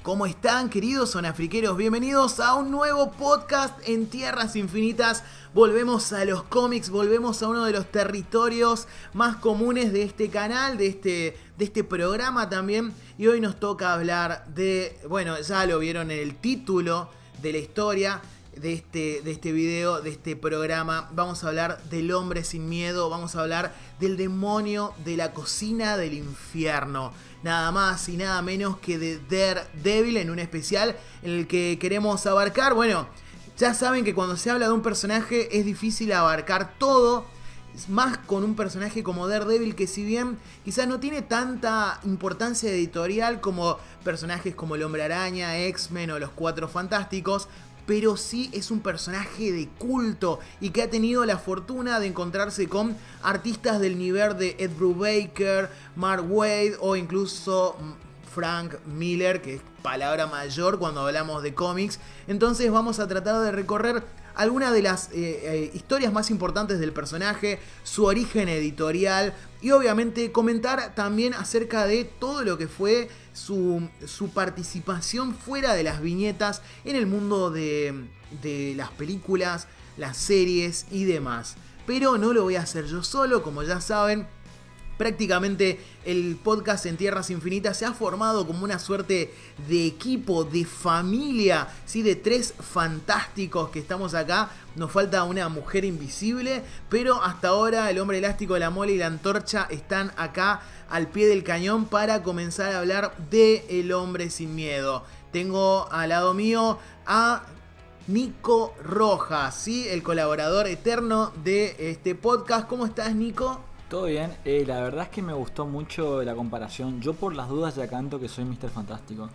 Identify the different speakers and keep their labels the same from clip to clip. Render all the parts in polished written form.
Speaker 1: ¿Cómo están, queridos sonafriqueros? Bienvenidos a un nuevo podcast en Tierras Infinitas. Volvemos a los cómics, volvemos a uno de los territorios más comunes de este canal, de este programa también. Y hoy nos toca hablar de, bueno, ya lo vieron en el título de la historia de este video, de este programa. Vamos a hablar del hombre sin miedo, vamos a hablar del demonio de la cocina del infierno. Nada más y nada menos que de Daredevil, en un especial en el que queremos abarcar, bueno, ya saben que cuando se habla de un personaje es difícil abarcar todo, más con un personaje como Daredevil, que si bien quizás no tiene tanta importancia editorial como personajes como el Hombre Araña, X-Men o los Cuatro Fantásticos, pero sí es un personaje de culto y que ha tenido la fortuna de encontrarse con artistas del nivel de Ed Brubaker, Mark Waid o incluso Frank Miller, que es palabra mayor cuando hablamos de cómics. Entonces vamos a tratar de recorrer algunas de las historias más importantes del personaje, su origen editorial y obviamente comentar también acerca de todo lo que fue su participación fuera de las viñetas en el mundo de las películas, las series y demás. Pero no lo voy a hacer yo solo, como ya saben. Prácticamente el podcast en Tierras Infinitas se ha formado como una suerte de equipo, de familia, ¿sí? De tres fantásticos que estamos acá. Nos falta una mujer invisible, pero hasta ahora el Hombre Elástico, la Mole y la Antorcha están acá al pie del cañón para comenzar a hablar de El Hombre Sin Miedo. Tengo al lado mío a Nico Rojas, ¿sí? El colaborador eterno de este podcast. ¿Cómo estás, Nico?
Speaker 2: Todo bien, la verdad es que me gustó mucho la comparación. Yo por las dudas ya canto que soy Mr. Fantástico.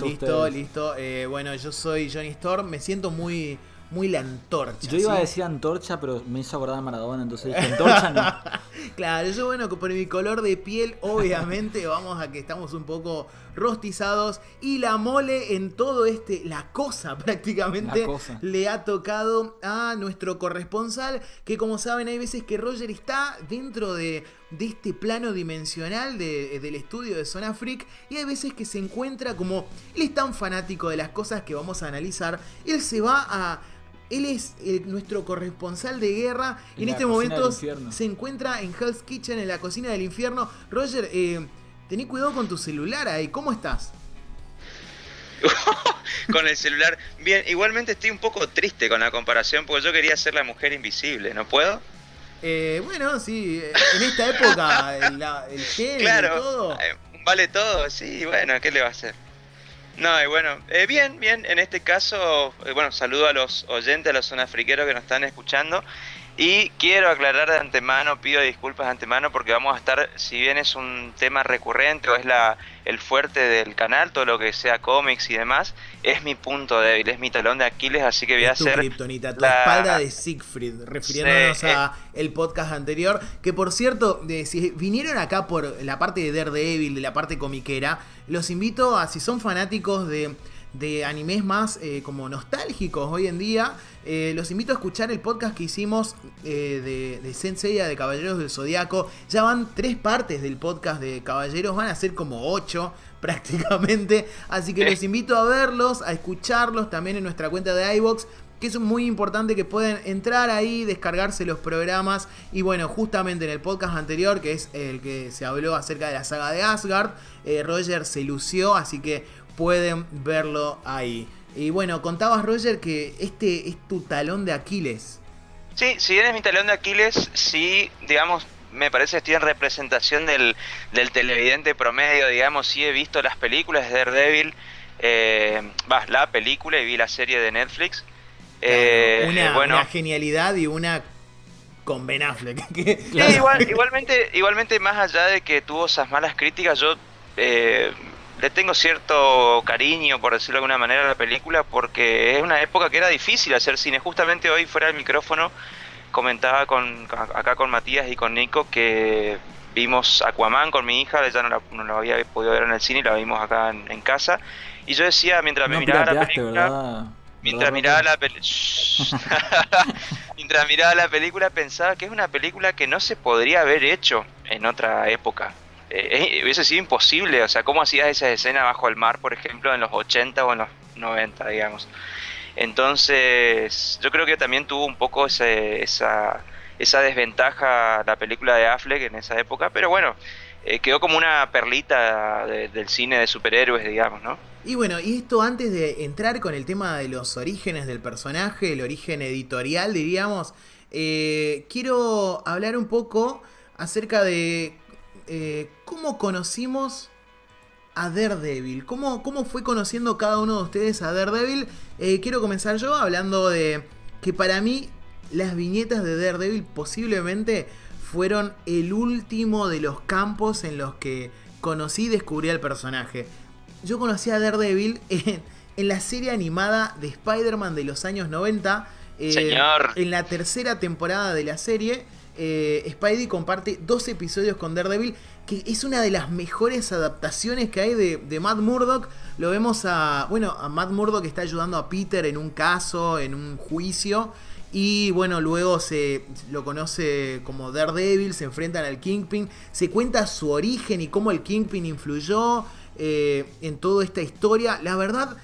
Speaker 1: Listo. Bueno, yo soy Johnny Storm, me siento muy la Antorcha.
Speaker 2: Yo iba a decir Antorcha, pero me hizo acordar a Maradona, entonces dije Antorcha no.
Speaker 1: Claro, yo bueno, por mi color de piel, obviamente, vamos a que estamos un poco rostizados. Y la Mole en todo la cosa prácticamente, le ha tocado a nuestro corresponsal, que como saben hay veces que Roger está dentro de este plano dimensional del estudio de Zona Freak, y hay veces que se encuentra, como él es tan fanático de las cosas que vamos a analizar, él es nuestro corresponsal de guerra y en este momento se encuentra en Hell's Kitchen, en la cocina del infierno. Roger, tené cuidado con tu celular ahí, ¿cómo estás?
Speaker 3: Con el celular, bien, igualmente estoy un poco triste con la comparación porque yo quería ser la mujer invisible, ¿no puedo?
Speaker 1: Bueno, sí, en esta época el género, claro, y todo.
Speaker 3: Vale todo, sí, bueno, ¿qué le va a hacer? No, y bueno, bien, en este caso, saludo a los oyentes, a los sonafriqueros que nos están escuchando. Y quiero aclarar de antemano, pido disculpas de antemano porque vamos a estar, si bien es un tema recurrente o es el fuerte del canal, todo lo que sea cómics y demás, es mi punto débil, es mi talón de Aquiles, así que voy a hacer...
Speaker 1: Tu kriptonita, tu espalda de Siegfried, refiriéndonos a el podcast anterior, que por cierto, si vinieron acá por la parte de Daredevil, de la parte comiquera, los invito a, si son fanáticos de animes más como nostálgicos hoy en día, los invito a escuchar el podcast que hicimos de Saint Seiya, de Caballeros del Zodiaco. Ya van 3 partes del podcast de Caballeros, van a ser como 8 prácticamente, así que los invito a verlos, a escucharlos también en nuestra cuenta de iVoox, que es muy importante que pueden entrar ahí, descargarse los programas. Y bueno, justamente en el podcast anterior, que es el que se habló acerca de la saga de Asgard, Roger se lució, así que pueden verlo ahí. Y bueno, contabas, Roger, que este es tu talón de Aquiles.
Speaker 3: Sí, si bien es mi talón de Aquiles, sí, digamos, me parece que estoy en representación del televidente promedio, digamos. Sí he visto las películas de Daredevil, la película, y vi la serie de Netflix.
Speaker 1: Una genialidad y una con Ben Affleck.
Speaker 3: Igualmente, más allá de que tuvo esas malas críticas, yo le tengo cierto cariño, por decirlo de alguna manera, a la película, porque es una época que era difícil hacer cine. Justamente hoy, fuera del micrófono, comentaba acá con Matías y con Nico que vimos Aquaman con mi hija. Ella no la había podido ver en el cine y la vimos acá en casa. Y yo decía, mientras me miraba la película... Mientras miraba la película pensaba que es una película que no se podría haber hecho en otra época. hubiese sido imposible. O sea, ¿cómo hacías esa escena bajo el mar, por ejemplo, en los 80 o en los 90, digamos? Entonces, yo creo que también tuvo un poco esa desventaja la película de Affleck en esa época, pero bueno, quedó como una perlita del cine de superhéroes, digamos, ¿no?
Speaker 1: Y bueno, y esto antes de entrar con el tema de los orígenes del personaje, el origen editorial, diríamos, quiero hablar un poco acerca de cómo conocimos a Daredevil. ¿Cómo fue conociendo cada uno de ustedes a Daredevil? Quiero comenzar yo hablando de que para mí las viñetas de Daredevil posiblemente fueron el último de los campos en los que conocí y descubrí al personaje. Yo conocí a Daredevil en la serie animada de Spider-Man de los años 90.
Speaker 3: Señor.
Speaker 1: En la tercera temporada de la serie, Spidey comparte 2 episodios con Daredevil, que es una de las mejores adaptaciones que hay de Matt Murdock. Lo vemos a Matt Murdock que está ayudando a Peter en un caso, en un juicio. Y bueno, luego se lo conoce como Daredevil, se enfrentan al Kingpin. Se cuenta su origen y cómo el Kingpin influyó en toda esta historia. La verdad,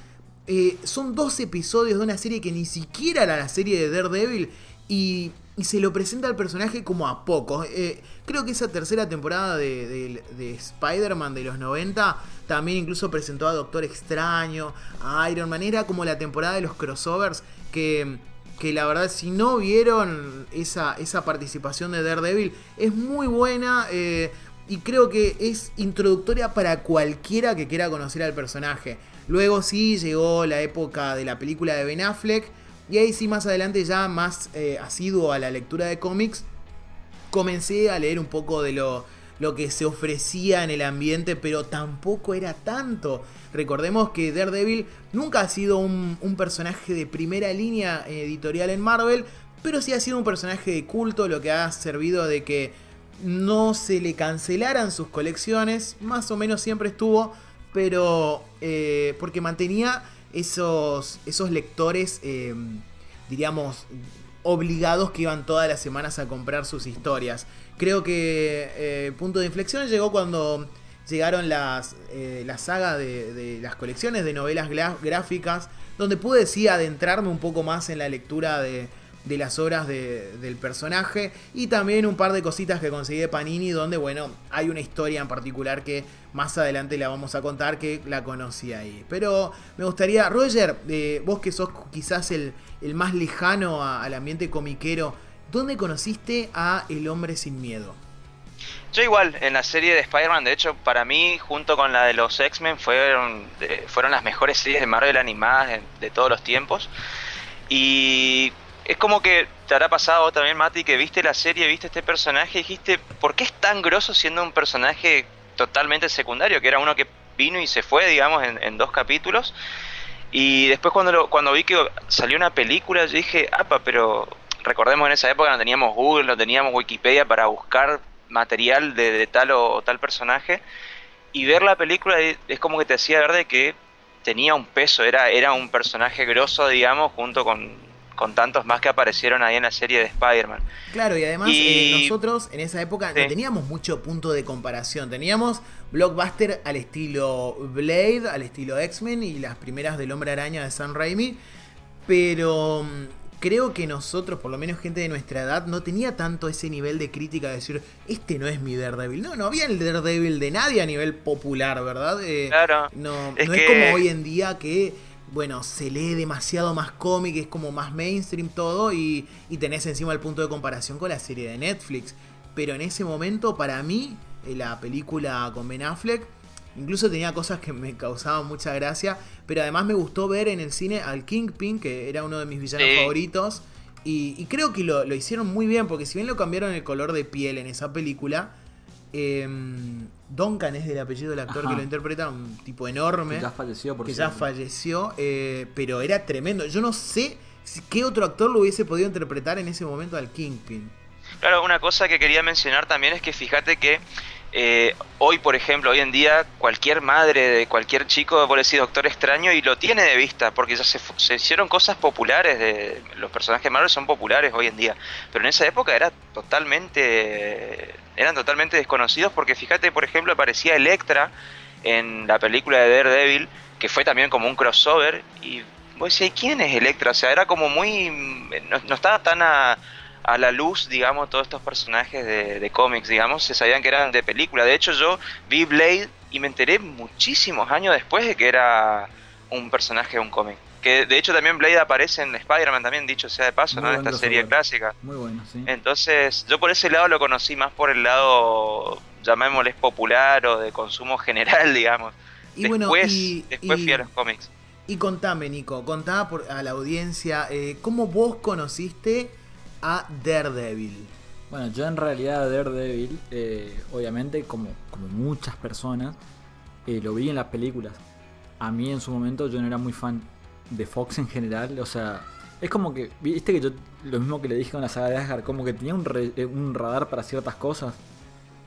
Speaker 1: son 2 episodios de una serie que ni siquiera era la serie de Daredevil. Y se lo presenta al personaje como a pocos. Creo que esa tercera temporada de Spider-Man de los 90 también incluso presentó a Doctor Extraño, a Iron Man. Era como la temporada de los crossovers que la verdad, si no vieron esa participación de Daredevil, es muy buena. Y creo que es introductoria para cualquiera que quiera conocer al personaje. Luego sí llegó la época de la película de Ben Affleck. Y ahí sí, más adelante, ya más asiduo a la lectura de cómics, comencé a leer un poco de lo que se ofrecía en el ambiente, pero tampoco era tanto. Recordemos que Daredevil nunca ha sido un personaje de primera línea editorial en Marvel, pero sí ha sido un personaje de culto, lo que ha servido de que no se le cancelaran sus colecciones. Más o menos siempre estuvo, pero porque mantenía esos lectores, diríamos, obligados, que iban todas las semanas a comprar sus historias. Creo que el punto de inflexión llegó cuando llegaron la saga de las colecciones de novelas gráficas, donde pude sí adentrarme un poco más en la lectura de las obras del personaje, y también un par de cositas que conseguí de Panini, donde bueno, hay una historia en particular que más adelante la vamos a contar, que la conocí ahí. Pero me gustaría, Roger, vos que sos quizás el más lejano al ambiente comiquero, ¿dónde conociste a El Hombre Sin Miedo?
Speaker 3: Yo igual, en la serie de Spider-Man, de hecho, para mí, junto con la de los X-Men, fueron las mejores series de Marvel animadas de todos los tiempos. Y es como que te habrá pasado también, Mati, que viste la serie, viste este personaje y dijiste, ¿por qué es tan grosso siendo un personaje totalmente secundario? Que era uno que vino y se fue, digamos, en 2 capítulos. Y después cuando vi que salió una película, yo dije, apa, pero recordemos, en esa época no teníamos Google, no teníamos Wikipedia para buscar material de tal o tal personaje. Y ver la película es como que te hacía ver de que tenía un peso, era un personaje grosso, digamos, junto con tantos más que aparecieron ahí en la serie de Spider-Man.
Speaker 1: Claro, y además nosotros en esa época no teníamos mucho punto de comparación. Teníamos blockbuster al estilo Blade, al estilo X-Men y las primeras del Hombre Araña de Sam Raimi. Pero creo que nosotros, por lo menos gente de nuestra edad, no tenía tanto ese nivel de crítica de decir, este no es mi Daredevil. No había el Daredevil de nadie a nivel popular, ¿verdad?
Speaker 3: Claro.
Speaker 1: No es como hoy en día que, bueno, se lee demasiado más cómic, es como más mainstream todo, y tenés encima el punto de comparación con la serie de Netflix. Pero en ese momento, para mí, la película con Ben Affleck incluso tenía cosas que me causaban mucha gracia, pero además me gustó ver en el cine al Kingpin, que era uno de mis villanos favoritos, y creo que lo hicieron muy bien, porque si bien lo cambiaron el color de piel en esa película, Duncan es el apellido del actor que lo interpreta, un tipo enorme,
Speaker 2: que ya falleció,
Speaker 1: pero era tremendo. Yo no sé qué otro actor lo hubiese podido interpretar en ese momento al Kingpin.
Speaker 3: Claro, una cosa que quería mencionar también es que fíjate que hoy, por ejemplo, hoy en día, cualquier madre de cualquier chico puede decir Doctor Extraño y lo tiene de vista, porque ya se hicieron cosas populares, los personajes de Marvel son populares hoy en día, pero en esa época era totalmente eran totalmente desconocidos, porque fíjate, por ejemplo, aparecía Elektra en la película de Daredevil, que fue también como un crossover, y vos decís, ¿quién es Elektra? O sea, era como muy... no estaba tan a la luz, digamos, todos estos personajes de cómics, digamos, se sabían que eran de película. De hecho, yo vi Blade y me enteré muchísimos años después de que era un personaje de un cómic. Que de hecho también Blade aparece en Spider-Man también, dicho sea de paso,
Speaker 2: Muy
Speaker 3: ¿no? En
Speaker 2: buen
Speaker 3: esta serie
Speaker 2: crossover.
Speaker 3: clásica.
Speaker 2: Muy bueno, sí.
Speaker 3: Entonces, yo por ese lado lo conocí más por el lado, llamémosles popular o de consumo general, digamos.
Speaker 1: Y bueno,
Speaker 3: Después fui a los cómics.
Speaker 1: y contame, Nico, contá a la audiencia, ¿cómo vos conociste a Daredevil?
Speaker 2: Bueno, yo en realidad Daredevil, obviamente como muchas personas, lo vi en las películas. A mí en su momento yo no era muy fan de Fox en general, o sea, es como que, viste que yo, lo mismo que le dije con la saga de Asgard, como que tenía un radar para ciertas cosas.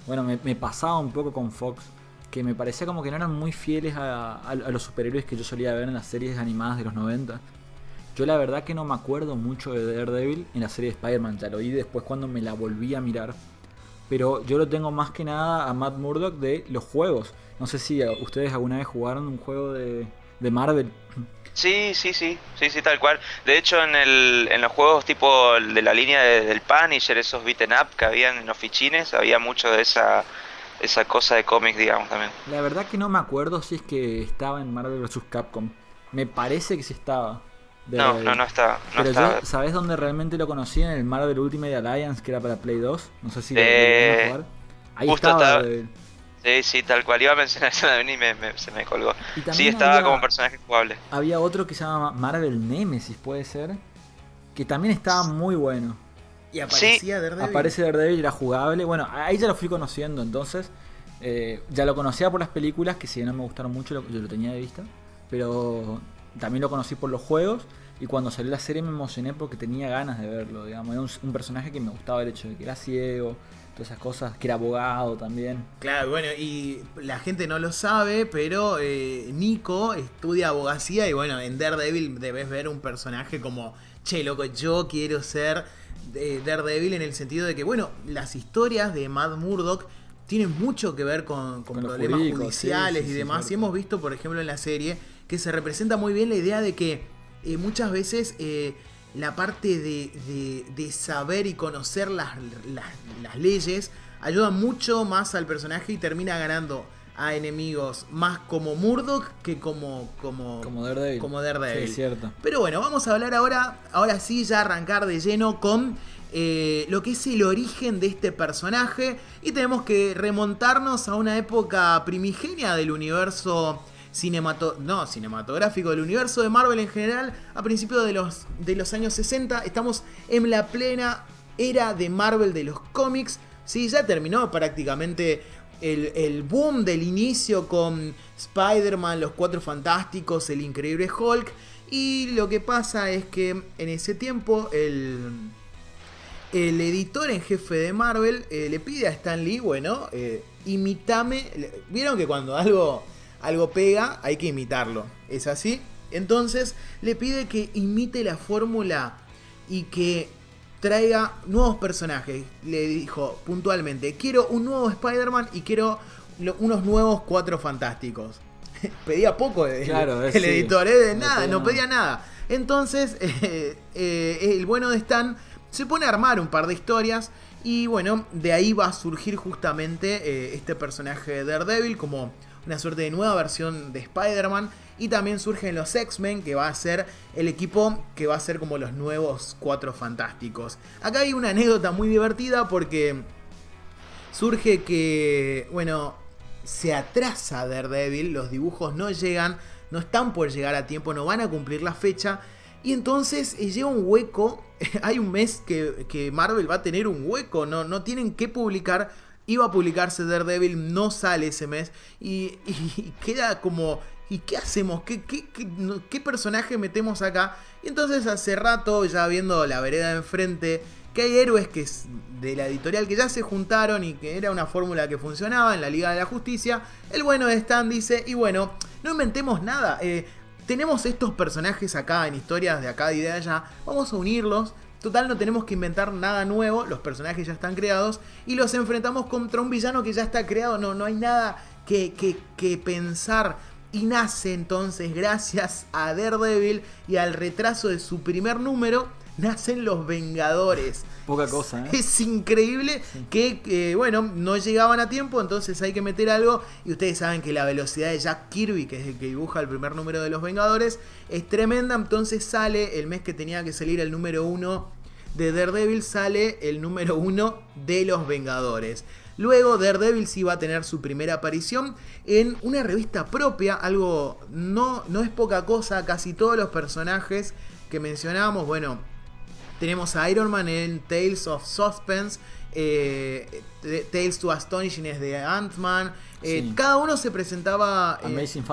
Speaker 2: Bueno, me pasaba un poco con Fox, que me parecía como que no eran muy fieles a los superhéroes que yo solía ver en las series animadas de los 90. Yo la verdad que no me acuerdo mucho de Daredevil en la serie de Spider-Man, ya lo vi después cuando me la volví a mirar. Pero yo lo tengo más que nada a Matt Murdock de los juegos. No sé si ustedes alguna vez jugaron un juego de Marvel.
Speaker 3: Sí, tal cual. De hecho, en los juegos tipo el de la línea del Punisher, esos beaten up que habían en los fichines, había mucho de esa cosa de cómics, digamos, también.
Speaker 2: La verdad que no me acuerdo si es que estaba en Marvel vs. Capcom. Me parece que sí estaba.
Speaker 3: No estaba. No
Speaker 2: Pero
Speaker 3: estaba.
Speaker 2: yo, ¿sabés dónde realmente lo conocí? En el Marvel Ultimate Alliance, que era para Play 2. No sé si lo llegaron a jugar. Ahí
Speaker 3: Justo
Speaker 2: estaba.
Speaker 3: estaba. Sí, tal cual. Iba a mencionar eso también y se me colgó.
Speaker 2: Y
Speaker 3: Sí,
Speaker 2: también
Speaker 3: estaba como personaje jugable.
Speaker 2: había otro que se llama Marvel Nemesis, puede ser. Que también estaba muy bueno.
Speaker 1: Y aparecía
Speaker 3: Sí,
Speaker 1: Daredevil.
Speaker 2: Aparece Daredevil, era jugable. Bueno, ahí ya lo fui conociendo, entonces. Ya lo conocía por las películas, que si bien no me gustaron mucho, yo lo tenía de vista. Pero también lo conocí por los juegos. Y cuando salió la serie me emocioné porque tenía ganas de verlo, digamos. Era un personaje que me gustaba el hecho de que era ciego, todas esas cosas, que era abogado también.
Speaker 1: Claro, bueno, y la gente no lo sabe, pero Nico estudia abogacía y bueno, en Daredevil debes ver un personaje como, che, loco, yo quiero ser Daredevil en el sentido de que, bueno, las historias de Matt Murdock tienen mucho que ver con
Speaker 2: Con los
Speaker 1: problemas
Speaker 2: jurídicos,
Speaker 1: judiciales
Speaker 2: sí,
Speaker 1: y demás.
Speaker 2: cierto.
Speaker 1: Y hemos visto, por ejemplo, en la serie que se representa muy bien la idea de que muchas veces la parte de saber y conocer las leyes ayuda mucho más al personaje y termina ganando a enemigos más como Murdock que como
Speaker 2: Daredevil.
Speaker 1: como Daredevil.
Speaker 2: Sí, es cierto.
Speaker 1: Pero bueno, vamos a hablar ahora sí, ya arrancar de lleno con lo que es el origen de este personaje. Y tenemos que remontarnos a una época primigenia del universo cinematográfico, del universo de Marvel en general, a principios de los años 60. Estamos en la plena era de Marvel de los cómics. Sí, ya terminó prácticamente el boom del inicio con Spider-Man, los Cuatro Fantásticos, el Increíble Hulk. Y lo que pasa es que en ese tiempo el editor en jefe de Marvel le pide a Stan Lee, bueno, imitame. Vieron que cuando algo pega, hay que imitarlo. ¿Es así? Entonces le pide que imite la fórmula y que traiga nuevos personajes. Le dijo puntualmente, quiero un nuevo Spider-Man y quiero unos nuevos Cuatro Fantásticos. Pedía poco el editor, nada, no pedía nada. Entonces el bueno de Stan se pone a armar un par de historias. Y bueno, de ahí va a surgir justamente este personaje de Daredevil como una suerte de nueva versión de Spider-Man. Y también surgen los X-Men, que va a ser el equipo que va a ser como los nuevos Cuatro Fantásticos. Acá hay una anécdota muy divertida porque surge que, bueno, se atrasa Daredevil, los dibujos no llegan, no están por llegar a tiempo, no van a cumplir la fecha. Y entonces lleva un hueco, hay un mes que Marvel va a tener un hueco, no tienen que publicar. Iba a publicarse Daredevil, no sale ese mes y queda como, ¿y qué hacemos? ¿Qué personaje metemos acá? Y entonces hace rato, ya viendo la vereda de enfrente, que hay héroes que de la editorial que ya se juntaron y que era una fórmula que funcionaba en la Liga de la Justicia. El bueno de Stan dice, y bueno, no inventemos nada, tenemos estos personajes acá en historias de acá y de allá, vamos a unirlos Total, no tenemos que inventar nada nuevo, los personajes ya están creados y los enfrentamos contra un villano que ya está creado, no hay nada que pensar. Y nace entonces, gracias a Daredevil y al retraso de su primer número, nacen los Vengadores.
Speaker 2: Poca cosa, ¿eh?
Speaker 1: Es increíble que, bueno, no llegaban a tiempo, entonces hay que meter algo. Y ustedes saben que la velocidad de Jack Kirby, que es el que dibuja el primer número de los Vengadores, es tremenda. Entonces sale, el mes que tenía que salir el número 1 de Daredevil, sale el número 1 de los Vengadores. Luego Daredevil sí va a tener su primera aparición en una revista propia, algo no es poca cosa. Casi todos los personajes que mencionábamos, bueno, tenemos a Iron Man en Tales of Suspense, Tales to Astonishing es de Ant-Man,
Speaker 2: Sí.
Speaker 1: Cada uno se presentaba
Speaker 2: Amazing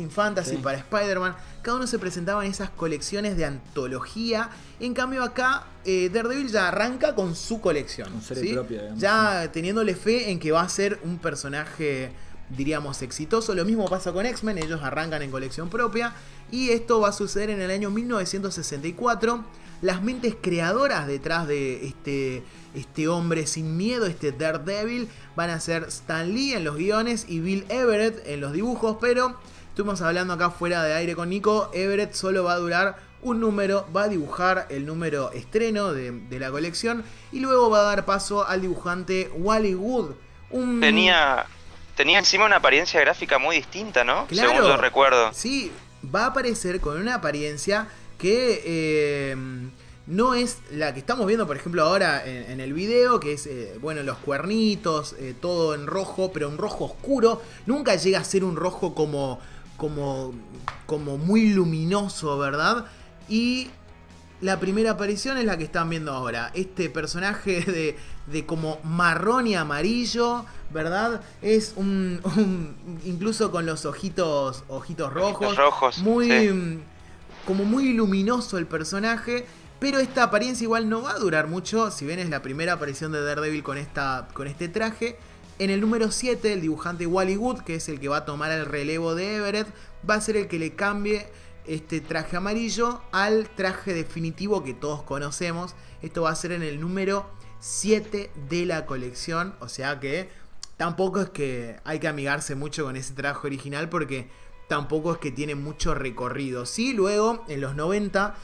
Speaker 2: Fantasy.
Speaker 1: Sí. Para Spider-Man, cada uno se presentaba en esas colecciones de antología. En cambio acá Daredevil ya arranca con su colección,
Speaker 2: Con serie propia, digamos.
Speaker 1: ya teniéndole fe en que va a ser un personaje, diríamos, exitoso. Lo mismo pasa con X-Men, ellos arrancan en colección propia. Y esto va a suceder en el año 1964. Las mentes creadoras detrás de este hombre sin miedo, este Daredevil, van a ser Stan Lee en los guiones y Bill Everett en los dibujos. Pero estuvimos hablando acá fuera de aire con Nico, Everett solo va a durar un número, va a dibujar el número estreno de la colección y luego va a dar paso al dibujante Wally Wood.
Speaker 3: Tenía encima una apariencia gráfica muy distinta, ¿no?
Speaker 1: Claro,
Speaker 3: Según lo recuerdo.
Speaker 1: Sí, va a aparecer con una apariencia que no es la que estamos viendo, por ejemplo, ahora en el video, que es, bueno, los cuernitos, todo en rojo, pero un rojo oscuro. Nunca llega a ser un rojo como muy luminoso, ¿verdad? Y la primera aparición es la que están viendo ahora. Este personaje de como marrón y amarillo, ¿verdad? Es incluso con los ojitos rojos. Muy,
Speaker 3: sí.
Speaker 1: Como muy luminoso el personaje. Pero esta apariencia igual no va a durar mucho. Si bien es la primera aparición de Daredevil con este traje. En el número 7, el dibujante Wally Wood, que es el que va a tomar el relevo de Everett, va a ser el que le cambie este traje amarillo al traje definitivo que todos conocemos. Esto va a ser en el número 7 de la colección. O sea que tampoco es que hay que amigarse mucho con ese traje original, porque tampoco es que tiene mucho recorrido. Sí, luego en los 90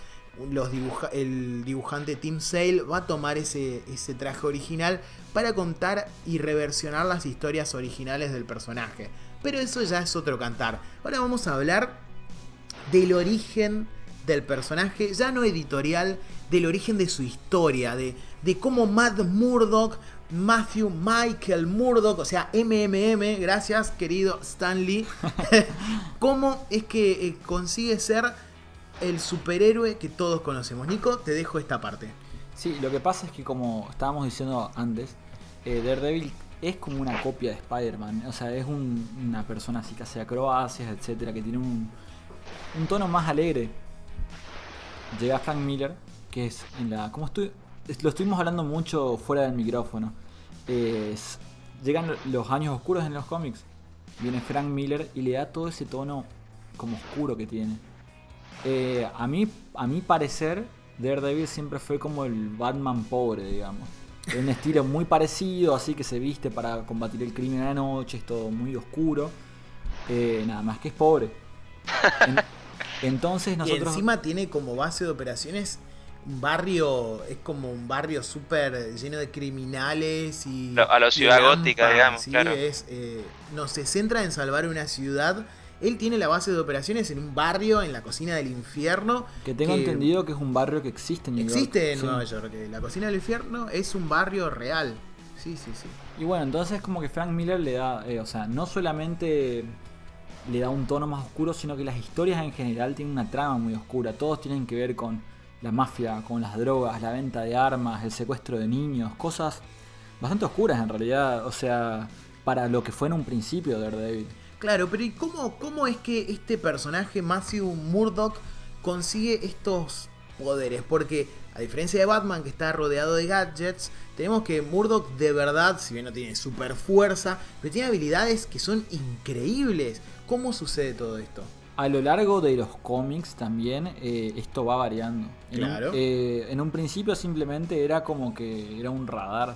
Speaker 1: el dibujante Tim Sale va a tomar ese traje original para contar y reversionar las historias originales del personaje. Pero eso ya es otro cantar. Ahora vamos a hablar del origen del personaje, ya no editorial, del origen de su historia, de cómo Matt Murdock, Matthew Michael Murdock, o sea, MMM, gracias querido Stan Lee, cómo es que consigue ser el superhéroe que todos conocemos. Nico, te dejo esta parte.
Speaker 2: Sí, lo que pasa es que, como estábamos diciendo antes, Daredevil es como una copia de Spider-Man. O sea, es una persona así que hace acrobacias, etcétera, que tiene un tono más alegre. Llega Frank Miller, que es lo estuvimos hablando mucho fuera del micrófono. Llegan los años oscuros en los cómics. Viene Frank Miller y le da todo ese tono como oscuro que tiene. A mi parecer, Daredevil siempre fue como el Batman pobre, digamos. Es un estilo muy parecido, así que se viste para combatir el crimen a la noche, es todo muy oscuro. Nada más que es pobre. Entonces nosotros...
Speaker 1: Y encima tiene como base de operaciones un barrio, es como un barrio súper lleno de criminales y...
Speaker 3: A la ciudad gótica, digamos,
Speaker 1: ¿sí?
Speaker 3: claro.
Speaker 1: No se centra en salvar una ciudad. Él tiene la base de operaciones en un barrio, en la cocina del infierno.
Speaker 2: Que tengo entendido que es un barrio que existe en New York.
Speaker 1: Existe en Nueva York. La cocina del infierno es un barrio real. Sí.
Speaker 2: Y bueno, entonces como que Frank Miller le da, o sea, no solamente le da un tono más oscuro, sino que las historias en general tienen una trama muy oscura. Todos tienen que ver con la mafia, con las drogas, la venta de armas, el secuestro de niños, cosas bastante oscuras en realidad, o sea, para lo que fue en un principio Daredevil.
Speaker 1: Claro, pero ¿y cómo es que este personaje, Matthew Murdock, consigue estos poderes? Porque a diferencia de Batman, que está rodeado de gadgets, tenemos que Murdock de verdad, si bien no tiene super fuerza, pero tiene habilidades que son increíbles. ¿Cómo sucede todo esto?
Speaker 2: A lo largo de los cómics también esto va variando.
Speaker 1: Claro.
Speaker 2: En un principio simplemente era como que era un radar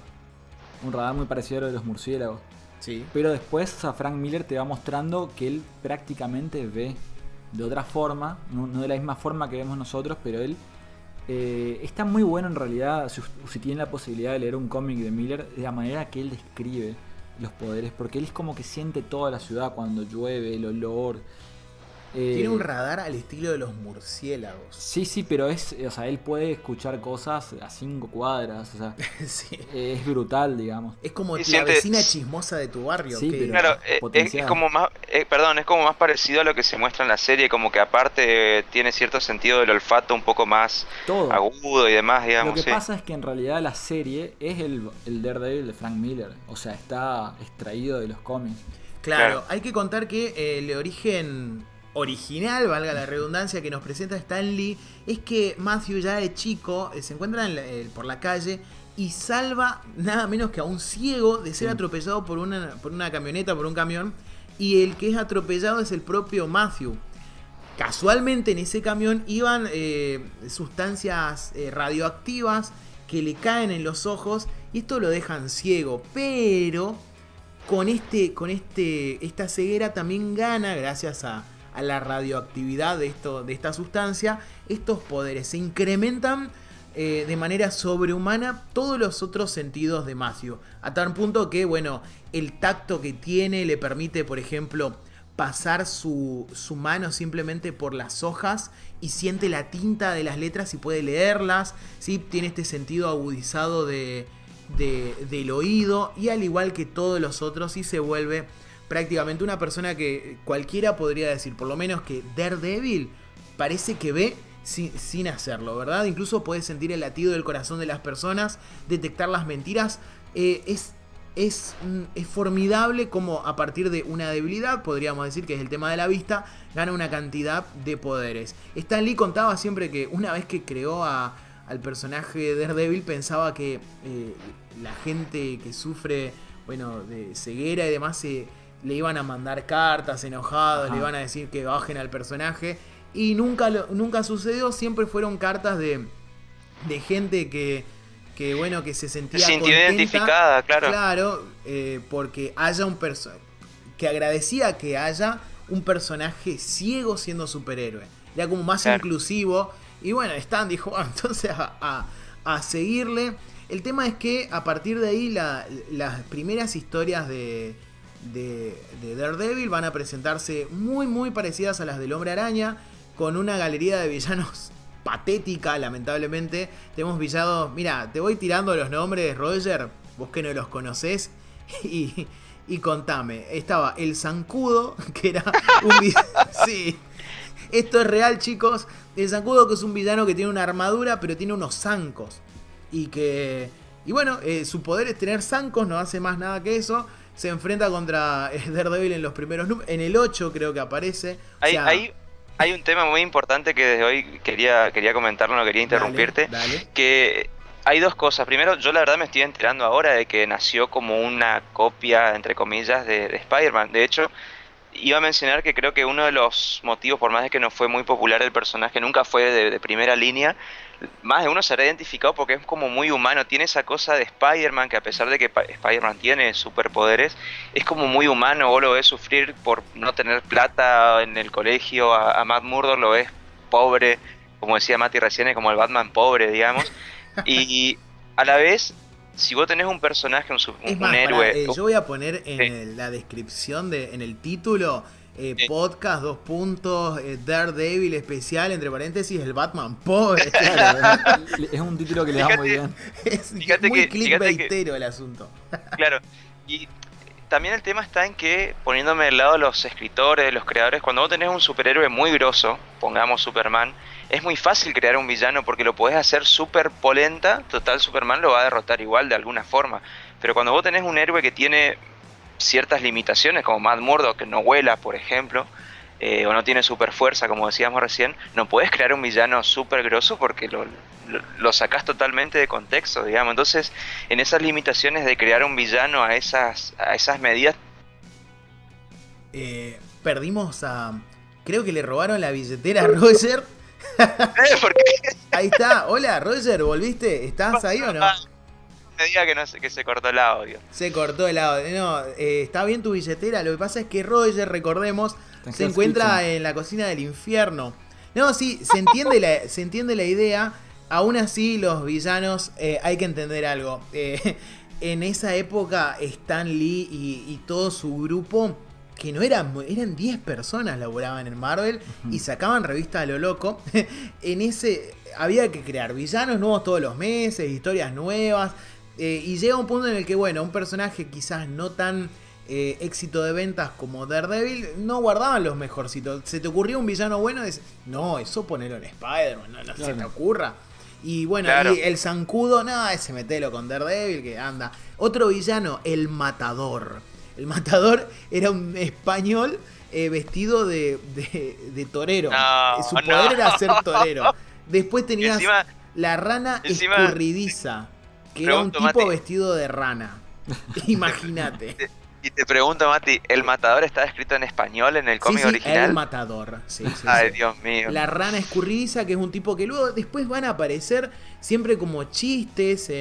Speaker 2: muy parecido a lo de los murciélagos.
Speaker 1: Sí.
Speaker 2: Pero después Frank Miller te va mostrando que él prácticamente ve de otra forma, no de la misma forma que vemos nosotros, pero él está muy bueno en realidad, si tienen la posibilidad de leer un cómic de Miller, de la manera que él describe los poderes, porque él es como que siente toda la ciudad cuando llueve, el olor.
Speaker 1: Tiene un radar al estilo de los murciélagos.
Speaker 2: Sí, pero él puede escuchar cosas a 5 cuadras, o sea,
Speaker 1: Sí.
Speaker 2: Es brutal, digamos.
Speaker 1: Es como
Speaker 3: Y
Speaker 1: la
Speaker 3: siente-
Speaker 1: vecina chismosa de tu barrio.
Speaker 2: Sí,
Speaker 1: que-
Speaker 2: pero-
Speaker 3: Claro, es
Speaker 2: potencial.
Speaker 3: como más, es como más parecido a lo que se muestra en la serie, como que aparte tiene cierto sentido del olfato un poco más
Speaker 2: Todo.
Speaker 3: agudo y demás,
Speaker 2: Lo
Speaker 3: digamos,
Speaker 2: que
Speaker 3: sí.
Speaker 2: pasa es que en realidad la serie es el Daredevil de Frank Miller, o sea, está extraído de los cómics.
Speaker 1: Claro,
Speaker 3: Claro.
Speaker 1: hay que contar que el origen original, valga la redundancia, que nos presenta Stan Lee, es que Matthew ya de chico se encuentra por la calle y salva nada menos que a un ciego de ser
Speaker 2: Sí.
Speaker 1: atropellado por una camioneta, por un camión, y el que es atropellado es el propio Matthew. Casualmente en ese camión iban sustancias radioactivas que le caen en los ojos y esto lo dejan ciego, pero esta ceguera también gana, gracias a la radioactividad de esta sustancia, estos poderes. Se incrementan de manera sobrehumana todos los otros sentidos de Matthew. A tal punto que, bueno, el tacto que tiene le permite, por ejemplo, pasar su mano simplemente por las hojas y siente la tinta de las letras y puede leerlas, ¿sí? Tiene este sentido agudizado del oído, y al igual que todos los otros, sí se vuelve prácticamente una persona que cualquiera podría decir, por lo menos que Daredevil parece que ve sin hacerlo, ¿verdad? Incluso puede sentir el latido del corazón de las personas, detectar las mentiras. Es formidable como a partir de una debilidad, podríamos decir que es el tema de la vista, gana una cantidad de poderes. Stan Lee contaba siempre que una vez que creó al personaje de Daredevil, pensaba que la gente que sufre, bueno, de ceguera y demás, le iban a mandar cartas enojados, le iban a decir que bajen al personaje, y nunca sucedió. Siempre fueron cartas de gente que bueno, que se sentía
Speaker 3: Se sintió
Speaker 1: contenta,
Speaker 3: identificada, claro.
Speaker 1: Claro, porque haya un personaje que agradecía que haya un personaje ciego siendo superhéroe. Era como más
Speaker 3: Claro.
Speaker 1: inclusivo. Y bueno, Stan dijo, bueno, entonces a seguirle. El tema es que a partir de ahí las primeras historias de Daredevil van a presentarse muy muy parecidas a las del Hombre Araña, con una galería de villanos patética, lamentablemente. Tenemos villanos, mira, te voy tirando los nombres, Roger, vos que no los conocés, y contame. Estaba el Zancudo, que era un villano. Sí, esto es real, chicos. El Zancudo, que es un villano que tiene una armadura, pero tiene unos zancos. Y bueno, su poder es tener zancos, no hace más nada que eso. Se enfrenta contra Daredevil en los primeros números. En el 8 creo que aparece. O sea,
Speaker 3: Hay un tema muy importante que desde hoy quería comentarlo, no quería interrumpirte.
Speaker 1: Dale.
Speaker 3: Que hay dos cosas. Primero, yo la verdad me estoy enterando ahora de que nació como una copia, entre comillas, de Spider-Man. De hecho, iba a mencionar que creo que uno de los motivos, por más de que no fue muy popular el personaje, nunca fue de primera línea, más de uno se ha identificado porque es como muy humano, tiene esa cosa de Spider-Man, que a pesar de que Spider-Man tiene superpoderes, es como muy humano. Vos lo ves sufrir por no tener plata en el colegio, a Matt Murdock lo ves pobre, como decía Mati recién, es como el Batman pobre, digamos, y a la vez, si vos tenés un personaje,
Speaker 1: Es
Speaker 3: un
Speaker 1: más,
Speaker 3: héroe...
Speaker 1: pará, yo voy a poner en la descripción, en el título, podcast, Daredevil especial, entre paréntesis, el Batman pobre.
Speaker 2: Claro, es un título que le da muy bien.
Speaker 1: Es
Speaker 3: Fíjate
Speaker 1: muy
Speaker 3: que- fíjate
Speaker 1: clickbaitero el asunto.
Speaker 3: Claro, y también el tema está en que, poniéndome del lado de los escritores, de los creadores, cuando vos tenés un superhéroe muy grosso, pongamos Superman, es muy fácil crear un villano porque lo podés hacer súper polenta, total Superman lo va a derrotar igual de alguna forma. Pero cuando vos tenés un héroe que tiene ciertas limitaciones, como Matt Murdock, que no vuela, por ejemplo, o no tiene super fuerza, como decíamos recién, no puedes crear un villano súper grosso porque lo sacás totalmente de contexto, digamos. Entonces, en esas limitaciones de crear un villano a esas medidas...
Speaker 1: Perdimos a creo que le robaron la billetera a Roger.
Speaker 3: ¿Por qué?
Speaker 1: Ahí está. Hola, Roger, ¿volviste? ¿Estás ahí o no?
Speaker 3: Me diga que, no, que se cortó el audio.
Speaker 1: Se cortó el audio. No, está bien tu billetera. Lo que pasa es que Roger, recordemos, se encuentra en la cocina del infierno. No, sí, se entiende la idea. Aún así, los villanos, hay que entender algo. En esa época, Stan Lee y todo su grupo, que no eran 10 personas, laboraban en Marvel y sacaban revistas a lo loco. En ese había que crear villanos nuevos todos los meses, historias nuevas. Y llega un punto en el que, bueno, un personaje quizás no tan éxito de ventas como Daredevil, no guardaban los mejorcitos. Se te ocurrió un villano bueno, no, eso ponelo en Spider-Man, no claro. Se te ocurra. Y bueno, claro. Y el zancudo, no, ese metelo con Daredevil que anda. Otro villano, el Matador. El Matador era un español vestido de torero. Su poder era ser torero. Después tenías encima, la rana escurridiza, que era un tipo Mati, vestido de rana. Imagínate.
Speaker 3: Y te pregunto, Mati, ¿el Matador está escrito en español en el cómic original?
Speaker 1: El Matador, sí.
Speaker 3: Ay, Dios mío.
Speaker 1: La rana escurridiza, que es un tipo que luego después van a aparecer siempre como chistes,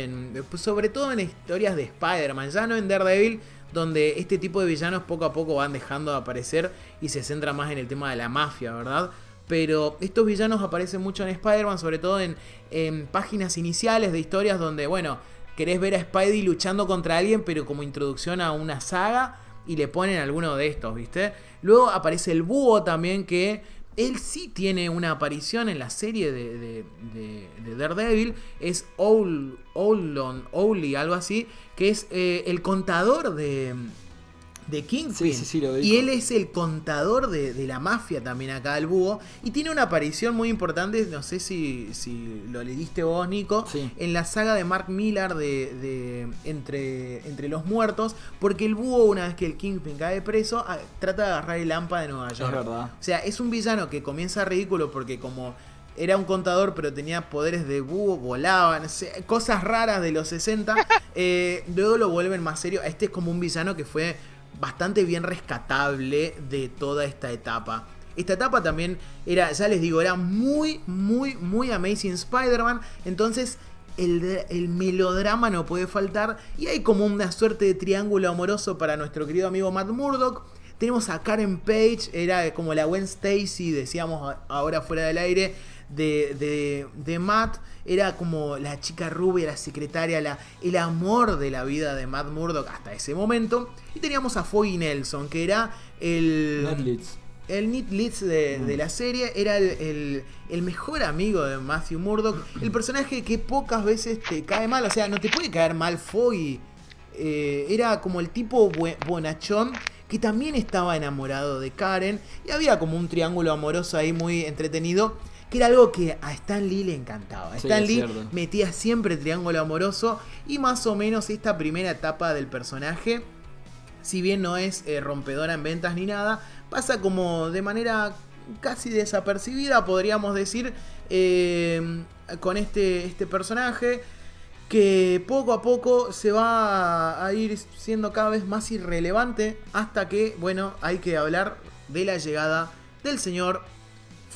Speaker 1: sobre todo en historias de Spider-Man, ya no en Daredevil, donde este tipo de villanos poco a poco van dejando de aparecer y se centra más en el tema de la mafia, ¿verdad? Pero estos villanos aparecen mucho en Spider-Man, sobre todo en páginas iniciales de historias donde, bueno, querés ver a Spidey luchando contra alguien, pero como introducción a una saga, y le ponen alguno de estos, ¿viste? Luego aparece el Búho también, que él sí tiene una aparición en la serie de Daredevil, es Owly, algo así, que es el contador de Kingpin.
Speaker 2: Sí, lo digo.
Speaker 1: Y él es el contador de la mafia también acá, el Búho. Y tiene una aparición muy importante, no sé si lo leíste vos, Nico, sí. En la saga de Mark Millar de Entre los Muertos, porque el Búho, una vez que el Kingpin cae preso, trata de agarrar el AMPA de Nueva York.
Speaker 2: Es verdad.
Speaker 1: O sea, es un villano que comienza ridículo porque como era un contador pero tenía poderes de búho, volaba, no sé, cosas raras de los 60, luego lo vuelven más serio. Este es como un villano que fue bastante bien rescatable de toda esta etapa. Esta etapa también era, ya les digo, era muy, muy, muy Amazing Spider-Man. Entonces el melodrama no puede faltar. Y hay como una suerte de triángulo amoroso para nuestro querido amigo Matt Murdock. Tenemos a Karen Page, era como la Gwen Stacy, decíamos ahora fuera del aire, de Matt. Era como la chica rubia, la secretaria, el amor de la vida de Matt Murdock hasta ese momento. Y teníamos a Foggy Nelson, que era el Ned Leeds de la serie. Era el mejor amigo de Matthew Murdock. El personaje que pocas veces te cae mal. O sea, no te puede caer mal Foggy. Era como el tipo bonachón que también estaba enamorado de Karen. Y había como un triángulo amoroso ahí muy entretenido, que era algo que a Stan Lee le encantaba.
Speaker 2: Sí,
Speaker 1: Stan Lee metía siempre triángulo amoroso. Y más o menos esta primera etapa del personaje, si bien no es rompedora en ventas ni nada, pasa como de manera casi desapercibida, podríamos decir, con este personaje, que poco a poco se va a ir siendo cada vez más irrelevante, hasta que, bueno, hay que hablar de la llegada del señor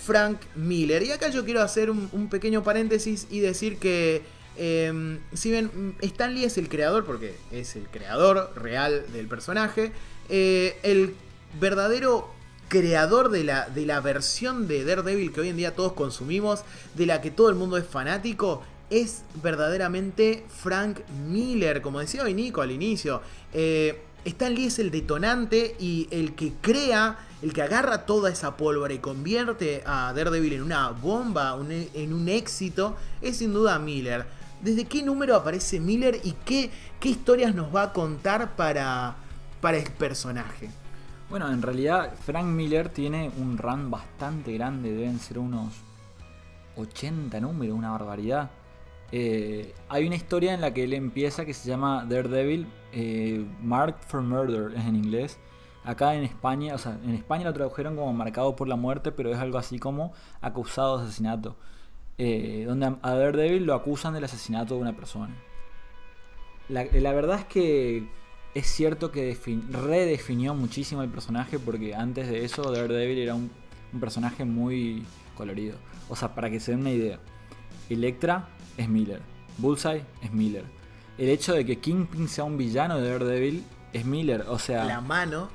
Speaker 1: Frank Miller. Y acá yo quiero hacer un pequeño paréntesis y decir que si bien Stan Lee es el creador, porque es el creador real del personaje, el verdadero creador de la versión de Daredevil que hoy en día todos consumimos, de la que todo el mundo es fanático, es verdaderamente Frank Miller. Como decía hoy Nico al inicio, Stan Lee es el detonante y el que crea, el que agarra toda esa pólvora y convierte a Daredevil en una bomba, en un éxito, es sin duda Miller. ¿Desde qué número aparece Miller y qué historias nos va a contar para el personaje?
Speaker 2: Bueno, en realidad Frank Miller tiene un run bastante grande, deben ser unos 80 números, una barbaridad. Hay una historia en la que él empieza que se llama Daredevil Marked for Murder, es en inglés. Acá en España, o sea, en España lo tradujeron como marcado por la muerte, pero es algo así como acusado de asesinato, donde a Daredevil lo acusan del asesinato de una persona. La verdad es que es cierto que redefinió muchísimo el personaje, porque antes de eso Daredevil era un personaje muy colorido. O sea, para que se den una idea, Elektra es Miller, Bullseye es Miller. El hecho de que Kingpin sea un villano de Daredevil es Miller, o sea...
Speaker 1: La mano,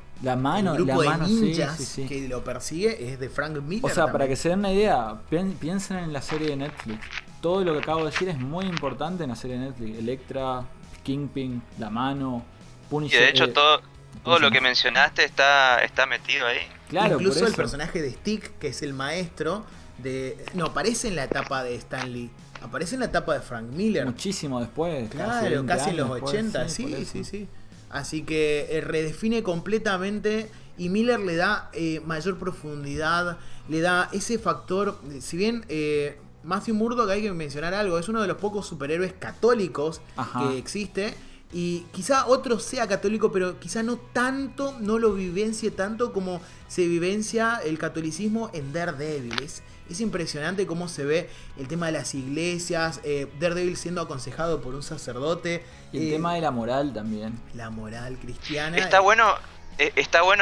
Speaker 2: el
Speaker 1: grupo
Speaker 2: la mano,
Speaker 1: de ninjas
Speaker 2: sí.
Speaker 1: que lo persigue es de Frank Miller.
Speaker 2: O sea,
Speaker 1: también.
Speaker 2: para que se den una idea, piensen en la serie de Netflix. Todo lo que acabo de decir es muy importante en la serie de Netflix. Elektra, Kingpin, la mano, Punisher.
Speaker 3: Y de hecho todo lo que mencionaste está metido ahí.
Speaker 2: Claro,
Speaker 1: incluso
Speaker 2: por
Speaker 1: el
Speaker 2: eso.
Speaker 1: personaje de Stick, que es el maestro de... No, aparece en la etapa de Stan Lee. Aparece en la etapa de Frank Miller.
Speaker 2: Muchísimo después.
Speaker 1: Claro, casi en los
Speaker 2: años después,
Speaker 1: 80, sí. Así que redefine completamente y Miller le da mayor profundidad, le da ese factor, si bien Matthew Murdock, hay que mencionar algo, es uno de los pocos superhéroes católicos que existe. Y quizá otro sea católico, pero quizá no tanto, no lo vivencie tanto como se vivencia el catolicismo en Daredevil. Es impresionante cómo se ve el tema de las iglesias, Daredevil siendo aconsejado por un sacerdote.
Speaker 2: Y el tema de la moral también.
Speaker 1: La moral cristiana.
Speaker 3: Está bueno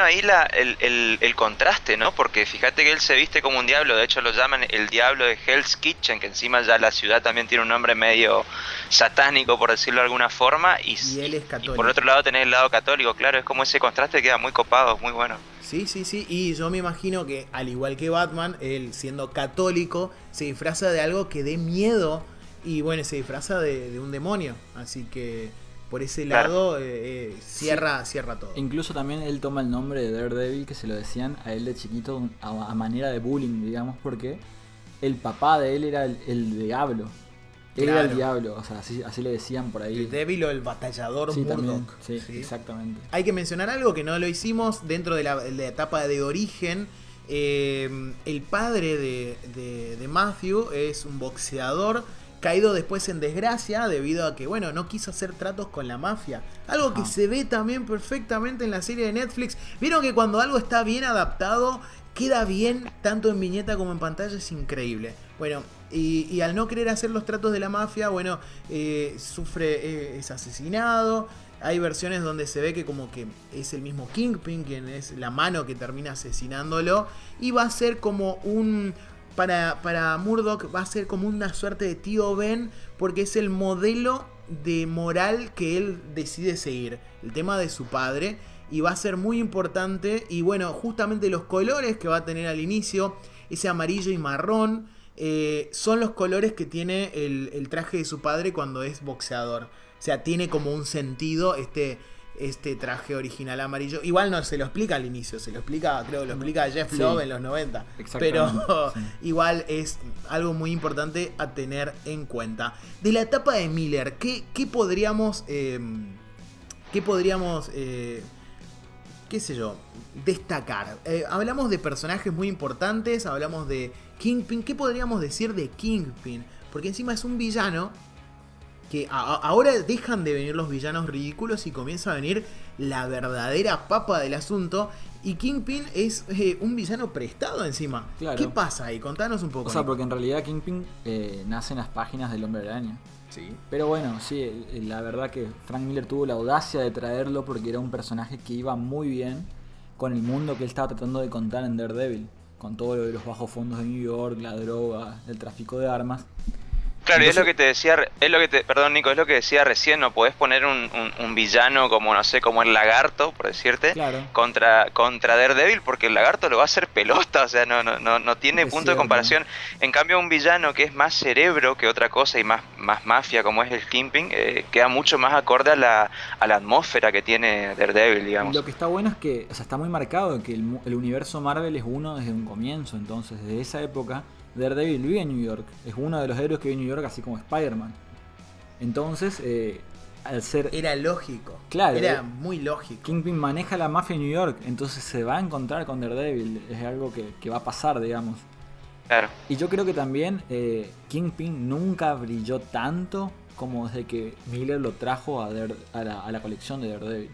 Speaker 3: ahí el contraste, ¿no? Porque fíjate que él se viste como un diablo, de hecho lo llaman el diablo de Hell's Kitchen, que encima ya la ciudad también tiene un nombre medio satánico, por decirlo de alguna forma, y
Speaker 1: él es católico.
Speaker 3: Y por otro lado tenés el lado católico, claro, es como ese contraste queda muy copado, muy bueno.
Speaker 1: Sí, y yo me imagino que al igual que Batman, él siendo católico, se disfraza de algo que dé miedo y bueno, se disfraza de un demonio, así que... Por ese lado, cierra todo.
Speaker 2: Incluso también él toma el nombre de Daredevil, que se lo decían a él de chiquito a manera de bullying, digamos, porque el papá de él era el diablo. Él era el diablo, o sea, así le decían por ahí.
Speaker 1: El débil o el batallador Murdock.
Speaker 2: Sí, exactamente.
Speaker 1: Hay que mencionar algo que no lo hicimos dentro de la etapa de origen. El padre de Matthew es un boxeador caído después en desgracia debido a que, bueno, no quiso hacer tratos con la mafia. Algo que se ve también perfectamente en la serie de Netflix. Vieron que cuando algo está bien adaptado, queda bien, tanto en viñeta como en pantalla, es increíble. Bueno, y al no querer hacer los tratos de la mafia, bueno, es asesinado. Hay versiones donde se ve que como que es el mismo Kingpin quien es la mano que termina asesinándolo. Y va a ser como un... Para Murdock va a ser como una suerte de tío Ben, porque es el modelo de moral que él decide seguir. El tema de su padre. Y va a ser muy importante. Y bueno, justamente los colores que va a tener al inicio, ese amarillo y marrón, son los colores que tiene el traje de su padre cuando es boxeador. O sea, tiene como un sentido este traje original amarillo. Igual no se lo explica al inicio, se lo explica, creo que lo explica Jeff Love en los 90. Pero igual es algo muy importante a tener en cuenta. De la etapa de Miller, ¿qué podríamos qué sé yo, destacar? Hablamos de personajes muy importantes, hablamos de Kingpin. ¿Qué podríamos decir de Kingpin? Porque encima es un villano que ahora dejan de venir los villanos ridículos y comienza a venir la verdadera papa del asunto. Y Kingpin es un villano prestado encima.
Speaker 2: Claro.
Speaker 1: ¿Qué pasa ahí? Contanos un poco.
Speaker 2: O sea, porque en realidad Kingpin nace en las páginas del Hombre Araña.
Speaker 1: Sí.
Speaker 2: Pero bueno, sí, la verdad que Frank Miller tuvo la audacia de traerlo porque era un personaje que iba muy bien con el mundo que él estaba tratando de contar en Daredevil. Con todo lo de los bajos fondos de New York, la droga, el tráfico de armas.
Speaker 3: Claro,
Speaker 2: Entonces,
Speaker 3: y es lo que te decía, perdón Nico, es lo que decía recién, no podés poner un villano como, no sé, como el lagarto, por decirte,
Speaker 2: claro,
Speaker 3: contra Daredevil, porque el lagarto lo va a hacer pelota, o sea, no tiene punto de comparación. En cambio, un villano que es más cerebro que otra cosa y más mafia, como es el Kingpin, queda mucho más acorde a la atmósfera que tiene Daredevil, digamos.
Speaker 2: Lo que está bueno es que, o sea, está muy marcado que el universo Marvel es uno desde un comienzo, entonces desde esa época Daredevil vive en New York, es uno de los héroes que vive en New York, así como Spider-Man. Entonces, al ser...
Speaker 1: Era lógico.
Speaker 2: Claro.
Speaker 1: Era muy lógico.
Speaker 2: Kingpin maneja la mafia en New York, entonces se va a encontrar con Daredevil, es algo que va a pasar, digamos.
Speaker 3: Claro.
Speaker 2: Y yo creo que también Kingpin nunca brilló tanto como desde que Miller lo trajo a la colección de Daredevil.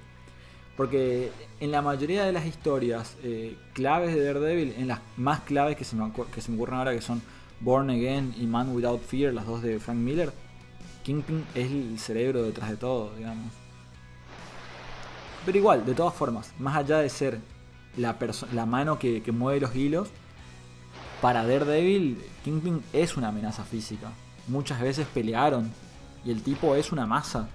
Speaker 2: Porque en la mayoría de las historias claves de Daredevil, en las más claves que se me ocurren ahora, que son Born Again y Man Without Fear, las dos de Frank Miller, Kingpin es el cerebro detrás de todo, digamos. Pero igual, de todas formas, más allá de ser la mano que mueve los hilos, para Daredevil, Kingpin es una amenaza física. Muchas veces pelearon y el tipo es una masa.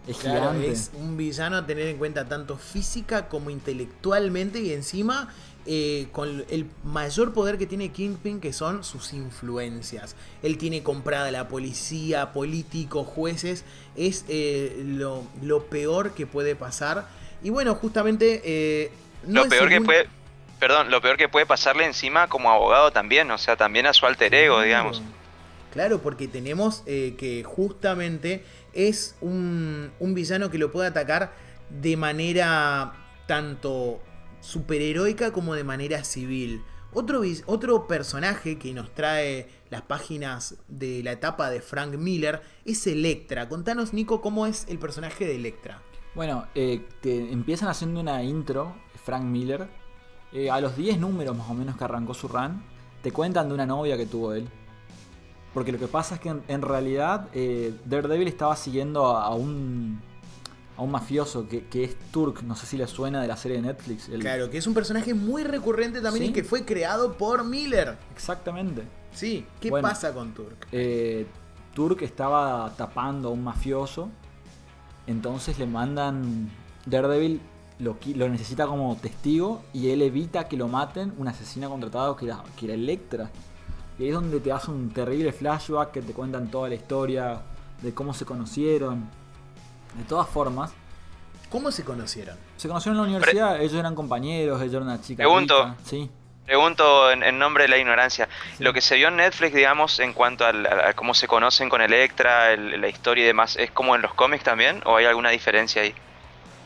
Speaker 2: Es
Speaker 1: Claro,
Speaker 2: gigante.
Speaker 1: es un villano a tener en cuenta tanto física como intelectualmente y encima con el mayor poder que tiene Kingpin, que son sus influencias. Él tiene comprada la policía, políticos, jueces, es lo peor que puede pasar. Y bueno, justamente no
Speaker 3: Lo
Speaker 1: es
Speaker 3: peor que
Speaker 1: según-
Speaker 3: puede, perdón, lo peor que puede pasarle encima como abogado también, o sea, también a su alter ego, digamos.
Speaker 1: Claro, porque tenemos que justamente es un villano que lo puede atacar de manera tanto superheroica como de manera civil. Otro personaje que nos trae las páginas de la etapa de Frank Miller es Elektra. Contanos, Nico, cómo es el personaje de Elektra.
Speaker 2: Bueno, te empiezan haciendo una intro, Frank Miller. A los 10 números más o menos que arrancó su run, te cuentan de una novia que tuvo él. Porque lo que pasa es que en realidad Daredevil estaba siguiendo a un mafioso que es Turk, no sé si le suena de la serie de Netflix.
Speaker 1: Claro, que es un personaje muy recurrente también
Speaker 2: ¿Sí?
Speaker 1: y que fue creado por Miller.
Speaker 2: Exactamente.
Speaker 1: Sí, ¿qué
Speaker 2: Bueno,
Speaker 1: pasa con Turk?
Speaker 2: Turk estaba tapando a un mafioso, entonces le mandan Daredevil, lo necesita como testigo y él evita que lo maten un asesino contratado que era Elektra. Y ahí es donde te hace un terrible flashback que te cuentan toda la historia de cómo se conocieron. De todas formas,
Speaker 1: ¿Cómo se conocieron?
Speaker 2: se conocieron en la universidad, ellos eran compañeros, ella era una chica
Speaker 3: Pregunto.
Speaker 2: rica. Sí.
Speaker 3: Pregunto en nombre de la ignorancia,
Speaker 2: Sí.
Speaker 3: lo que se vio en Netflix, digamos, en cuanto a cómo se conocen con Elektra, la historia y demás, ¿es como en los cómics también o hay alguna diferencia ahí?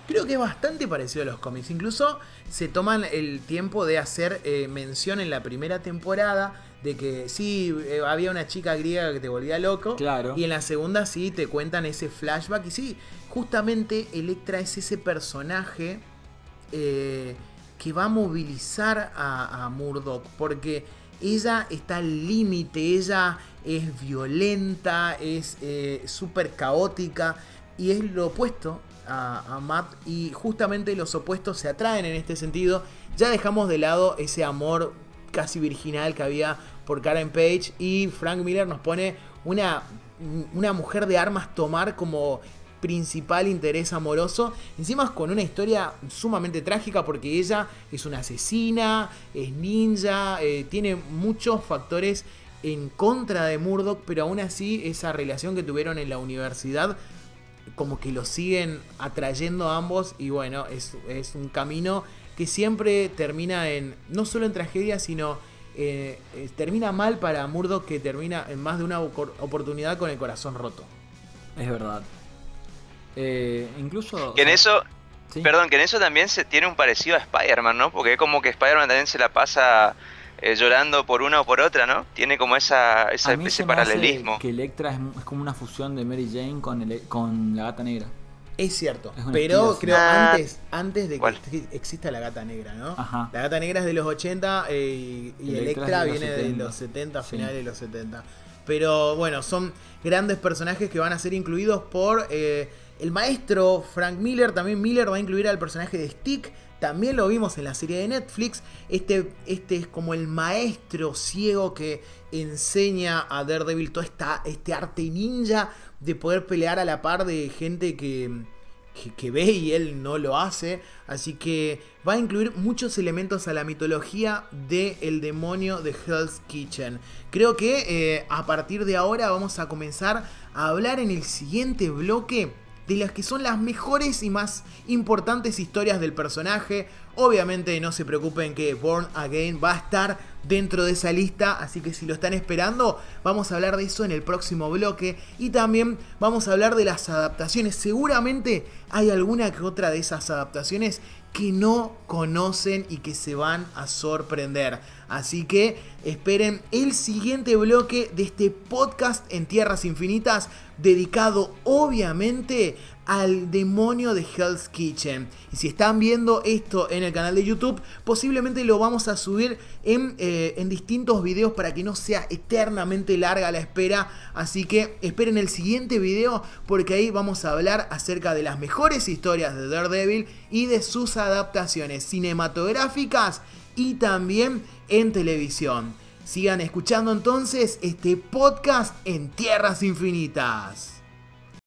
Speaker 1: Creo que es bastante parecido a los cómics. Incluso se toman el tiempo de hacer mención en la primera temporada de que sí, había una chica griega que te volvía loco.
Speaker 2: Claro.
Speaker 1: Y en la segunda sí te cuentan ese flashback. Y sí, justamente Elektra es ese personaje que va a movilizar a Murdock. Porque ella está al límite, ella es violenta, es súper caótica. Y es lo opuesto a Matt, y justamente los opuestos se atraen en este sentido. Ya dejamos de lado ese amor casi virginal que había por Karen Page y Frank Miller nos pone una mujer de armas tomar como principal interés amoroso, encima con una historia sumamente trágica porque ella es una asesina, es ninja, tiene muchos factores en contra de Murdock, pero aún así esa relación que tuvieron en la universidad como que lo siguen atrayendo a ambos y bueno, es un camino que siempre termina no solo en tragedia, sino termina mal para Murdock, que termina en más de una oportunidad con el corazón roto.
Speaker 2: Es verdad. Incluso...
Speaker 3: Que en eso,
Speaker 2: sí.
Speaker 3: perdón, que en eso también se tiene un parecido a Spider-Man, ¿no? Porque es como que Spider-Man también se la pasa llorando por una o por otra, ¿no? Tiene como
Speaker 2: A mí
Speaker 3: ese
Speaker 2: se me hace
Speaker 3: paralelismo.
Speaker 2: que Elektra es como una fusión de Mary Jane con la Gata Negra.
Speaker 1: Es cierto,
Speaker 2: Es un
Speaker 1: pero
Speaker 2: estilo así.
Speaker 1: creo
Speaker 3: Ah,
Speaker 1: antes de
Speaker 3: ¿cuál?
Speaker 1: que exista la Gata Negra, ¿no?
Speaker 2: Ajá.
Speaker 1: La Gata Negra es de los 80 y Elektra
Speaker 2: Elektra es de los
Speaker 1: viene de
Speaker 2: 70.
Speaker 1: los 70,
Speaker 2: Sí.
Speaker 1: finales de los 70. Pero bueno, son grandes personajes que van a ser incluidos por el maestro Frank Miller. También Miller va a incluir al personaje de Stick. También lo vimos en la serie de Netflix. Este es como el maestro ciego que enseña a Daredevil todo este arte ninja de poder pelear a la par de gente que ve y él no lo hace. Así que va a incluir muchos elementos a la mitología del demonio de Hell's Kitchen. Creo que a partir de ahora vamos a comenzar a hablar en el siguiente bloque de las que son las mejores y más importantes historias del personaje. Obviamente no se preocupen que Born Again va a estar dentro de esa lista, así que si lo están esperando, vamos a hablar de eso en el próximo bloque. Y también vamos a hablar de las adaptaciones. Seguramente hay alguna que otra de esas adaptaciones que no conocen y que se van a sorprender. Así que esperen el siguiente bloque de este podcast en Tierras Infinitas, dedicado obviamente al demonio de Hell's Kitchen. Y si están viendo esto en el canal de YouTube, posiblemente lo vamos a subir en distintos videos para que no sea eternamente larga la espera. Así que esperen el siguiente video, porque ahí vamos a hablar acerca de las mejores historias de Daredevil y de sus adaptaciones cinematográficas y también en televisión. Sigan escuchando entonces este podcast en Tierras Infinitas.